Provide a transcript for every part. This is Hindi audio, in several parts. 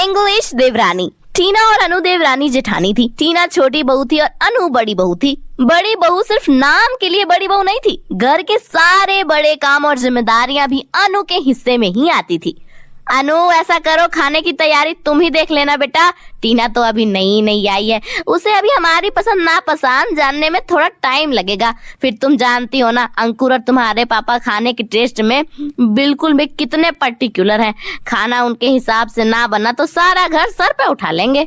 इंग्लिश देवरानी। टीना और अनु देवरानी जेठानी थी। टीना छोटी बहू थी और अनु बड़ी बहू थी। बड़ी बहू सिर्फ नाम के लिए बड़ी बहू नहीं थी, घर के सारे बड़े काम और जिम्मेदारियां भी अनु के हिस्से में ही आती थी। अनु ऐसा करो, खाने की तैयारी तुम ही देख लेना बेटा। टीना तो अभी नई नई आई है, उसे अभी हमारी पसंद नापसंद जानने में थोड़ा टाइम लगेगा। फिर तुम जानती हो ना, अंकुर और तुम्हारे पापा खाने के टेस्ट में बिल्कुल भी कितने पर्टिकुलर हैं। खाना उनके हिसाब से ना बना तो सारा घर सर पे उठा लेंगे।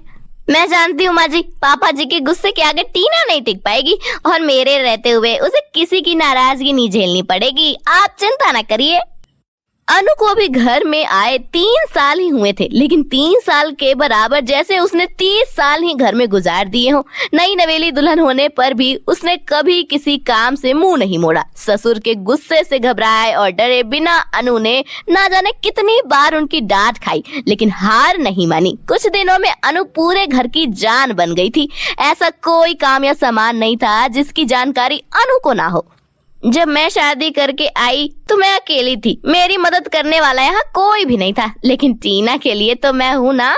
मैं जानती हूँ माँ जी, पापा जी के गुस्से के आगे टीना नहीं टिक पाएगी और मेरे रहते हुए उसे किसी की नाराजगी नहीं झेलनी पड़ेगी। आप चिंता न करिए। अनु को भी घर में आए 3 साल ही हुए थे, लेकिन 3 साल के बराबर जैसे उसने 30 साल ही घर में गुजार दिए हो। नई नवेली दुल्हन होने पर भी उसने कभी किसी काम से मुंह नहीं मोड़ा। ससुर के गुस्से से घबराए और डरे बिना अनु ने ना जाने कितनी बार उनकी डांट खाई, लेकिन हार नहीं मानी। कुछ दिनों में अनु पूरे घर की जान बन गई थी। ऐसा कोई काम या सामान नहीं था जिसकी जानकारी अनु को ना हो। जब मैं शादी करके आई तो मैं अकेली थी, मेरी मदद करने वाला यहाँ कोई भी नहीं था, लेकिन टीना के लिए तो मैं हूँ ना।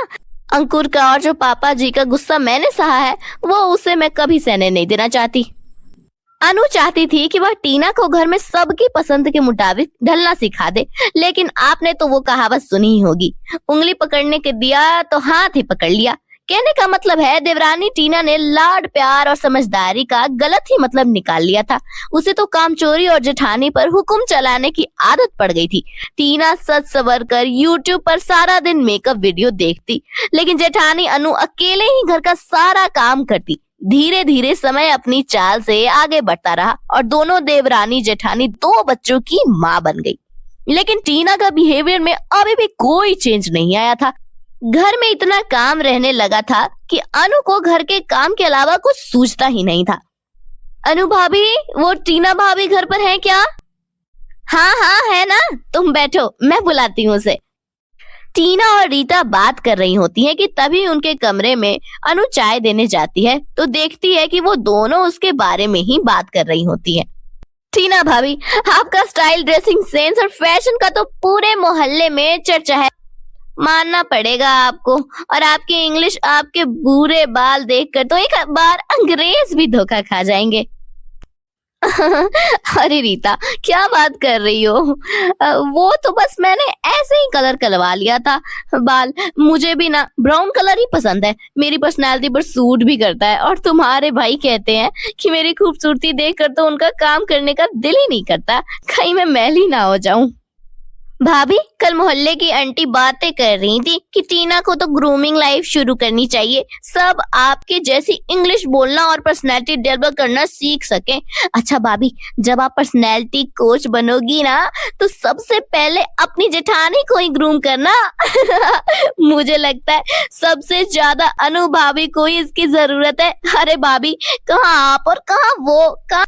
अंकुर का और जो पापा जी का गुस्सा मैंने सहा है, वो उसे मैं कभी सहने नहीं देना चाहती। अनु चाहती थी कि वह टीना को घर में सबकी पसंद के मुताबिक ढलना सिखा दे, लेकिन आपने तो वो कहावत सुनी ही होगी, उंगली पकड़ने के दिया तो हाथ ही पकड़ लिया। कहने का मतलब है देवरानी टीना ने लाड प्यार और समझदारी का गलत ही मतलब निकाल लिया था। उसे तो कामचोरी और जेठानी पर हुक्म चलाने की आदत पड़ गई थी। टीना सज संवर कर यूट्यूब पर सारा दिन मेकअप वीडियो देखती, लेकिन जेठानी अनु अकेले ही घर का सारा काम करती। धीरे धीरे समय अपनी चाल से आगे बढ़ता रहा और दोनों देवरानी जेठानी 2 बच्चों की माँ बन गई। लेकिन टीना का बिहेवियर में अभी भी कोई चेंज नहीं आया था। घर में इतना काम रहने लगा था कि अनु को घर के काम के अलावा कुछ सूझता ही नहीं था। अनु भाभी, वो टीना भाभी घर पर है क्या? हाँ हाँ है ना, तुम बैठो, मैं बुलाती हूँ उसे। टीना और रीता बात कर रही होती हैं कि तभी उनके कमरे में अनु चाय देने जाती है तो देखती है कि वो दोनों उसके बारे में ही बात कर रही होती हैं। टीना भाभी, आपका स्टाइल, ड्रेसिंग सेंस और फैशन का तो पूरे मोहल्ले में चर्चा है, मानना पड़ेगा आपको। और आपकी इंग्लिश, आपके बुरे बाल देखकर तो एक बार अंग्रेज भी धोखा खा जाएंगे। अरे रीता, क्या बात कर रही हो? वो तो बस मैंने ऐसे ही कलर करवा लिया था बाल। मुझे भी ना ब्राउन कलर ही पसंद है, मेरी पर्सनैलिटी पर सूट भी करता है। और तुम्हारे भाई कहते हैं कि मेरी खूबसूरती देखकर तो उनका काम करने का दिल ही नहीं करता, कहीं मैं मैली ना हो जाऊं। भाभी, कल मोहल्ले की आंटी बातें कर रही थी कि टीना को तो ग्रूमिंग लाइफ शुरू करनी चाहिए, सब आपके जैसी इंग्लिश बोलना और पर्सनैलिटी डेवलप करना सीख सकें। अच्छा भाभी, जब आप पर्सनैलिटी कोच बनोगी ना तो सबसे पहले अपनी जेठानी को ही ग्रूम करना। मुझे लगता है सबसे ज्यादा अनु भाभी को ही इसकी जरूरत है। अरे भाभी, कहाँ आप और कहाँ वो, कहाँ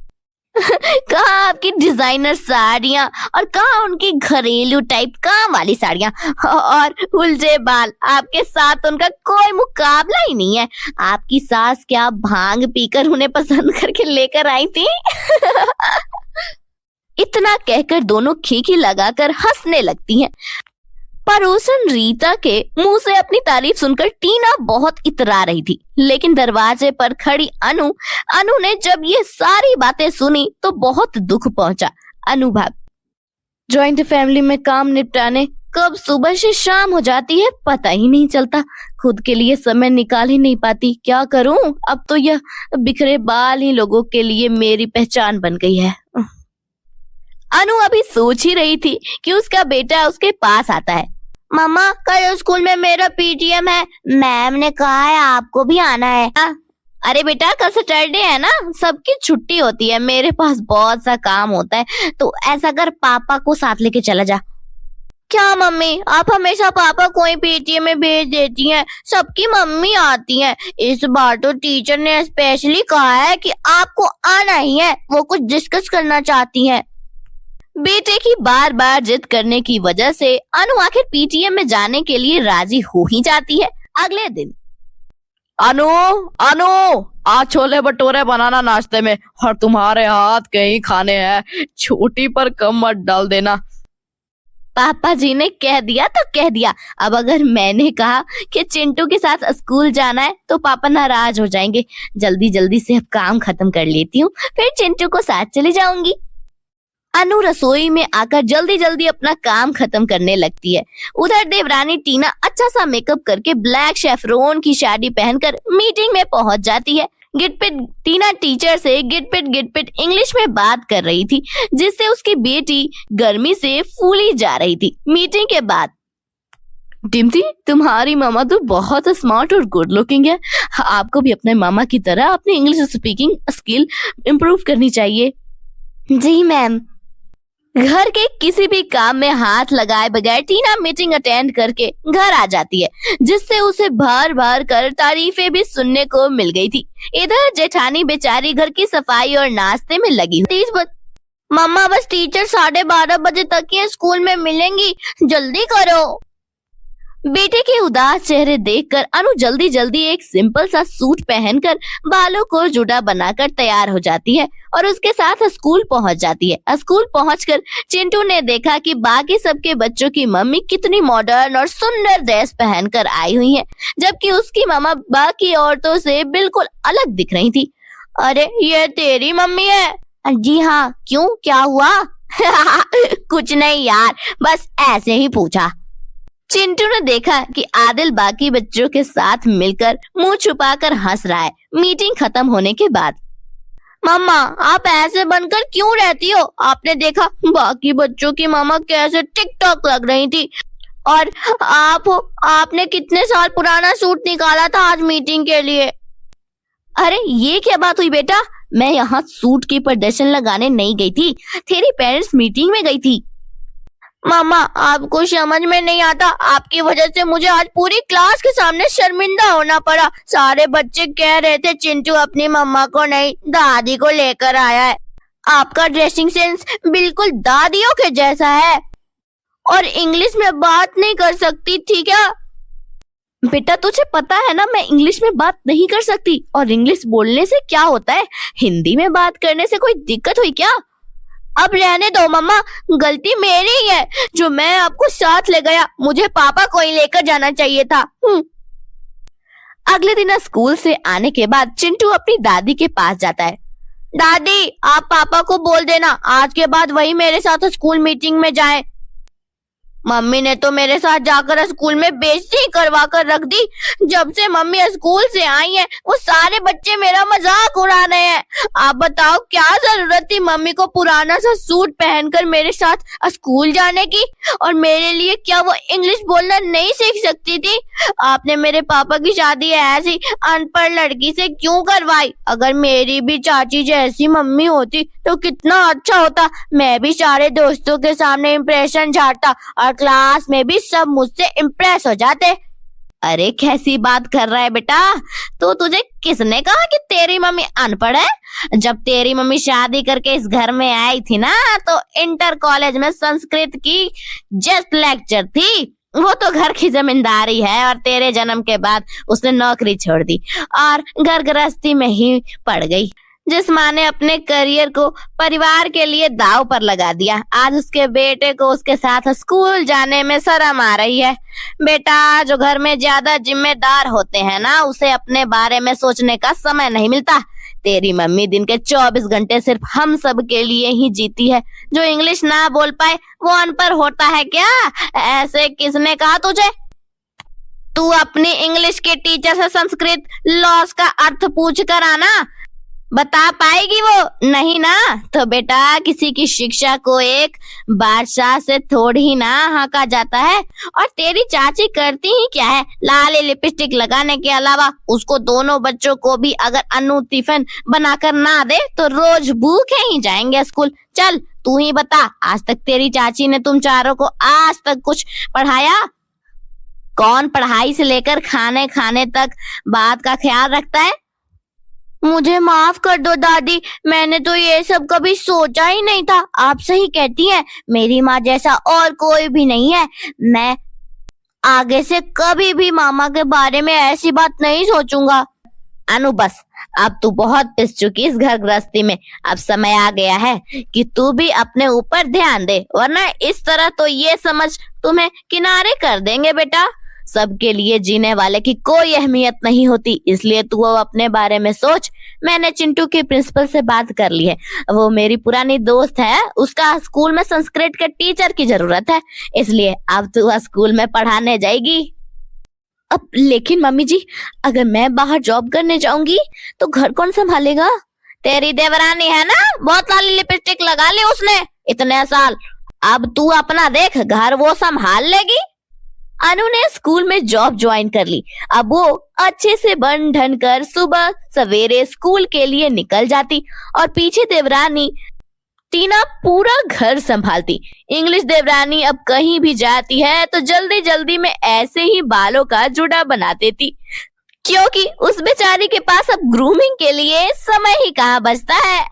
आपकी डिजाइनर साड़ियाँ और कहाँ उनकी घरेलू टाइप काम वाली साड़ियाँ और उलझे बाल। आपके साथ उनका कोई मुकाबला ही नहीं है। आपकी सास क्या भांग पीकर उन्हें पसंद करके लेकर आई थी? इतना कहकर दोनों खीखी लगाकर हंसने लगती हैं। पड़ोसन रीता के मुंह से अपनी तारीफ सुनकर टीना बहुत इतरा रही थी, लेकिन दरवाजे पर खड़ी अनु ने जब ये सारी बातें सुनी तो बहुत दुख पहुंचा। अनु भाभी, जॉइंट फैमिली में काम निपटाने कब सुबह से शाम हो जाती है पता ही नहीं चलता, खुद के लिए समय निकाल ही नहीं पाती। क्या करूं, अब तो यह बिखरे बाल ही लोगों के लिए मेरी पहचान बन गई है। अनु अभी सोच ही रही थी कि उसका बेटा उसके पास आता है। मम्मा, कल स्कूल में मेरा पीटीएम है, मैम ने कहा है आपको भी आना है। अरे बेटा, कल सैटरडे है ना, सबकी छुट्टी होती है, मेरे पास बहुत सा काम होता है, तो ऐसा कर पापा को साथ लेके चला जा। क्या मम्मी, आप हमेशा पापा को ही पीटीएम में भेज देती हैं, सबकी मम्मी आती हैं। इस बार तो टीचर ने स्पेशली कहा है कि आपको आना ही है, वो कुछ डिस्कस करना चाहती हैं। बेटे की बार बार जिद करने की वजह से अनु आखिर पीटीएम में जाने के लिए राजी हो ही जाती है। अगले दिन, अनु आज छोले भटूरे बनाना नाश्ते में, और तुम्हारे हाथ के ही खाने हैं, छोटी पर कम मत डाल देना। पापा जी ने कह दिया तो कह दिया। अब अगर मैंने कहा कि चिंटू के साथ स्कूल जाना है तो पापा नाराज हो जाएंगे। जल्दी जल्दी से अब काम खत्म कर लेती हूँ, फिर चिंटू को साथ चली जाऊंगी। अनु रसोई में आकर जल्दी जल्दी अपना काम खत्म करने लगती है। उधर देवरानी टीना अच्छा सा मेकअप करके ब्लैक शेफरोन की साड़ी पहनकर मीटिंग में पहुंच जाती है। गिटपिट टीना टीचर से गिटपिट इंग्लिश में बात कर रही थी, जिससे उसकी बेटी गर्मी से फूली जा रही थी। मीटिंग के बाद, डिम्पी, तुम्हारी मामा तो बहुत स्मार्ट और गुड लुकिंग है। आपको भी अपने मामा की तरह अपनी इंग्लिश स्पीकिंग स्किल इम्प्रूव करनी चाहिए। जी मैम। घर के किसी भी काम में हाथ लगाए बगैर टीना मीटिंग अटेंड करके घर आ जाती है, जिससे उसे भर भर कर तारीफें भी सुनने को मिल गई थी। इधर जेठानी बेचारी घर की सफाई और नाश्ते में लगी हुई। मम्मा, बस टीचर 12:30 बजे तक ही स्कूल में मिलेंगी, जल्दी करो। बेटे के उदास चेहरे देखकर अनु जल्दी जल्दी एक सिंपल सा सूट पहनकर बालों को जुड़ा बनाकर तैयार हो जाती है और उसके साथ स्कूल पहुंच जाती है। स्कूल पहुंचकर चिंटू ने देखा कि बाकी सबके बच्चों की मम्मी कितनी मॉडर्न और सुंदर ड्रेस पहनकर आई हुई है, जबकि उसकी मामा बाकी औरतों से बिल्कुल अलग दिख रही थी। अरे, ये तेरी मम्मी है? जी हाँ, क्यों, क्या हुआ? कुछ नहीं यार, बस ऐसे ही पूछा। चिंटू ने देखा कि आदिल बाकी बच्चों के साथ मिलकर मुंह छुपाकर हंस रहा है। मीटिंग खत्म होने के बाद, मम्मा, आप ऐसे बनकर क्यों रहती हो? आपने देखा बाकी बच्चों की मामा कैसे टिकटॉक लग रही थी, और आपने कितने साल पुराना सूट निकाला था आज मीटिंग के लिए। अरे, ये क्या बात हुई बेटा? मैं यहाँ सूट की प्रदर्शन लगाने नहीं गई थी, तेरी पेरेंट्स मीटिंग में गई थी। मामा, आपको समझ में नहीं आता, आपकी वजह से मुझे आज पूरी क्लास के सामने शर्मिंदा होना पड़ा। सारे बच्चे कह रहे थे चिंटू अपनी मम्मा को नहीं, दादी को लेकर आया है। आपका ड्रेसिंग सेंस बिल्कुल दादियों के जैसा है, और इंग्लिश में बात नहीं कर सकती थी क्या? बेटा, तुझे पता है ना मैं इंग्लिश में बात नहीं कर सकती, और इंग्लिश बोलने से क्या होता है? हिंदी में बात करने से कोई दिक्कत हुई क्या? अब रहने दो मम्मा, गलती मेरी ही है जो मैं आपको साथ ले गया। मुझे पापा को ही लेकर जाना चाहिए था। अगले दिन स्कूल से आने के बाद चिंटू अपनी दादी के पास जाता है। दादी, आप पापा को बोल देना आज के बाद वही मेरे साथ स्कूल मीटिंग में जाए। मम्मी ने तो मेरे साथ जाकर स्कूल में बेइज्जती करवा कर रख दी। जब से मम्मी स्कूल से आई है, वो सारे बच्चे मेरा मजाक उड़ा रहे हैं। आप बताओ, क्या जरूरत थी मम्मी को पुराना सा सूट पहनकर मेरे साथ स्कूल जाने की? और मेरे लिए क्या वो इंग्लिश बोलना नहीं सीख सकती थी? आपने मेरे पापा की शादी ऐसी अनपढ़ लड़की से क्यों करवाई? अगर मेरी भी चाची जैसी मम्मी होती तो कितना अच्छा होता। मैं भी सारे दोस्तों के सामने इम्प्रेशन झाड़ता और क्लास में भी सब मुझसे इम्प्रेस हो जाते। अरे, कैसी बात कर रहा है बेटा? तो तुझे किसने कहा कि तेरी मम्मी अनपढ़ है? जब तेरी मम्मी शादी करके इस घर में आई थी ना, तो इंटर कॉलेज में संस्कृत की जस्ट लेक्चर थी। वो तो घर की जमींदारी है, और तेरे जन्म के बाद उसने नौकरी छोड़ दी और घर गृहस्थी में ही पड़ गई। जिस माँ ने अपने करियर को परिवार के लिए दांव पर लगा दिया, आज उसके बेटे को उसके साथ स्कूल जाने में शर्म आ रही है। बेटा, जो घर में ज्यादा जिम्मेदार होते हैं ना, उसे अपने बारे में सोचने का समय नहीं मिलता। तेरी मम्मी दिन के 24 घंटे सिर्फ हम सब के लिए ही जीती है। जो इंग्लिश ना बोल पाए वो अनपढ़ होता है क्या? ऐसे किसने कहा तुझे? तू अपनी इंग्लिश के टीचर से संस्कृत लॉस का अर्थ पूछ कर आना। बता पाएगी वो? नहीं ना? तो बेटा, किसी की शिक्षा को एक बादशाह से थोड़ी ही ना हाका जाता है। और तेरी चाची करती ही क्या है? लाल लिपस्टिक लगाने के अलावा उसको दोनों बच्चों को भी अगर अनु टिफिन बनाकर ना दे तो रोज भूखे ही जाएंगे स्कूल। चल, तू ही बता, आज तक तेरी चाची ने तुम चारों को आज तक कुछ पढ़ाया? कौन पढ़ाई से लेकर खाने खाने तक बात का ख्याल रखता है? मुझे माफ कर दो दादी, मैंने तो ये सब कभी सोचा ही नहीं था। आप सही कहती हैं, मेरी माँ जैसा और कोई भी नहीं है। मैं आगे से कभी भी मामा के बारे में ऐसी बात नहीं सोचूंगा। अनु बस, अब तू बहुत पिस चुकी इस घर गृहस्थी में। अब समय आ गया है कि तू भी अपने ऊपर ध्यान दे, वरना इस तरह तो ये समझ तुम्हें किनारे कर देंगे बेटा। सबके लिए जीने वाले की कोई अहमियत नहीं होती, इसलिए तू अब अपने बारे में सोच। मैंने चिंटू के प्रिंसिपल से बात कर ली है, वो मेरी पुरानी दोस्त है, उसका स्कूल में संस्कृत के टीचर की जरूरत है, इसलिए अब तू स्कूल में पढ़ाने जाएगी। अब लेकिन मम्मी जी, अगर मैं बाहर जॉब करने जाऊंगी तो घर कौन संभालेगा? तेरी देवरानी है ना, बहुत सारी लिपस्टिक लगा ली उसने इतने साल। अब तू अपना देख, घर वो संभाल लेगी। अनु ने स्कूल में जॉब ज्वाइन कर ली। अब वो अच्छे से बन ठन कर सुबह सवेरे स्कूल के लिए निकल जाती और पीछे देवरानी टीना पूरा घर संभालती। इंग्लिश देवरानी अब कहीं भी जाती है तो जल्दी जल्दी में ऐसे ही बालों का जुड़ा बना देती, क्योंकि उस बेचारी के पास अब ग्रूमिंग के लिए समय ही कहाँ बचता है।